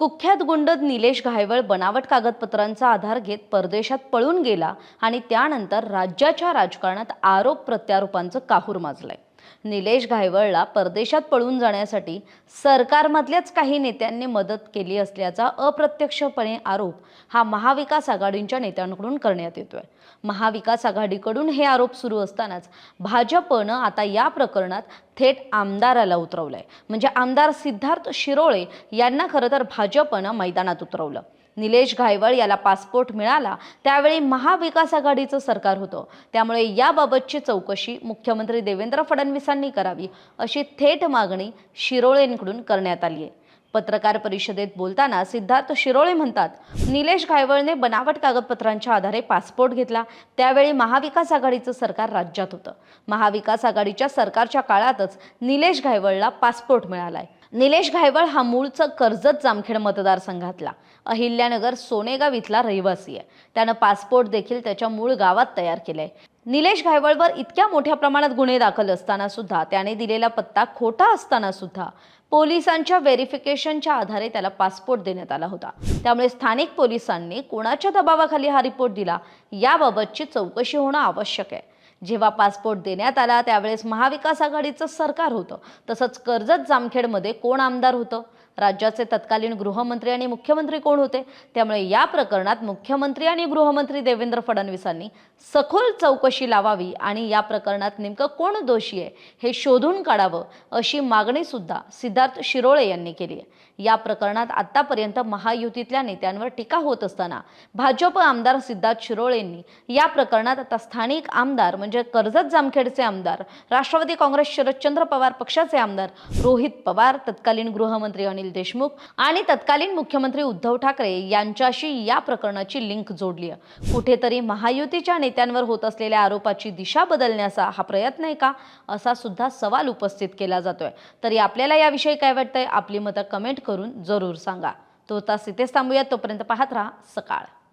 कुख्यात गुंड निलेश घायवळ बनावट कागदपत्रांचा आधार घेत परदेशात पळून गेला आणि त्यानंतर राज्याच्या राजकारणात आरोप प्रत्यारोपांचं काहूर माजलंय। निलेश घायवळला परदेशात पळून जाण्यासाठी सरकारमधल्याच काही नेत्यांनी मदत केली असल्याचा अप्रत्यक्षपणे आरोप हा महाविकास आघाडीच्या नेत्यांकडून करण्यात येतोय। महाविकास आघाडीकडून हे आरोप सुरू असतानाच भाजपनं आता या प्रकरणात थेट आमदाराला उतरवलंय। म्हणजे आमदार सिद्धार्थ शिरोळे यांना खरं तर भाजपनं मैदानात उतरवलं। निलेश घायवळ याला पासपोर्ट मिळाला त्यावेळी महाविकास आघाडीचं सरकार होतं, त्यामुळे याबाबतची चौकशी मुख्यमंत्री देवेंद्र फडणवीसांनी करावी अशी थेट मागणी शिरोळेंकडून करण्यात आली आहे। पत्रकार परिषदेत बोलताना सिद्धार्थ शिरोळे म्हणतात, निलेश घायवळने बनावट कागदपत्रांच्या आधारे पासपोर्ट घेतला त्यावेळी महाविकास आघाडीचं सरकार राज्यात होतं। महाविकास आघाडीच्या सरकारच्या काळातच निलेश घायवळला पासपोर्ट मिळालाय। निलेश घायवळ हा मूळचा कर्जत जामखेड मतदारसंघातला अहिल्यानगर सोनेगाव इथला रहिवासी आहे। त्यानं पासपोर्ट देखील त्याच्या मूळ गावात तयार केलाय। निलेश घायवळवर इतक्या मोठ्या प्रमाणात गुन्हे दाखल असताना सुद्धा त्याने दिलेला पत्ता खोटा असताना सुद्धा पोलिसांच्या व्हेरिफिकेशनच्या आधारे त्याला पासपोर्ट देण्यात आला होता। त्यामुळे स्थानिक पोलिसांनी कोणाच्या दबावाखाली हा रिपोर्ट दिला याबाबतची चौकशी होणं आवश्यक आहे। जेव्हा पासपोर्ट देण्यात आला त्यावेळेस महाविकास आघाडीचं सरकार होतं। तसंच कर्जत जामखेडमध्ये कोण आमदार होतं, राज्याचे तत्कालीन गृहमंत्री आणि मुख्यमंत्री कोण होते, त्यामुळे या प्रकरणात मुख्यमंत्री आणि गृहमंत्री देवेंद्र फडणवीसांनी सखोल चौकशी लावावी आणि या प्रकरणात नेमकं कोण दोषी आहे हे शोधून काढावं अशी मागणी सुद्धा सिद्धार्थ शिरोळे यांनी केली आहे। या प्रकरणात आतापर्यंत महायुतीतल्या नेत्यांवर टीका होत असताना भाजप आमदार सिद्धार्थ शिरोळेंनी या प्रकरणात आता स्थानिक आमदार म्हणजे कर्जत जामखेडचे आमदार, राष्ट्रवादी काँग्रेस शरदचंद्र पवार पक्षाचे आमदार रोहित पवार, तत्कालीन गृहमंत्री अनिल देशमुख आणि तत्कालीन मुख्यमंत्री उद्धव ठाकरे यांच्याशी या प्रकरणाची लिंक जोडली आहे। कुठेतरी महायुतीच्या नेत्यांवर होत असलेल्या आरोपाची दिशा बदलण्याचा हा प्रयत्न आहे का, असा सुद्धा सवाल उपस्थित केला जातोय। तरी आपल्याला याविषयी काय वाटतंय, आपली मतं कमेंट करून जरूर सांगा। तो तास इथेच थांबूया, तोपर्यंत पाहत राहा सकाळ।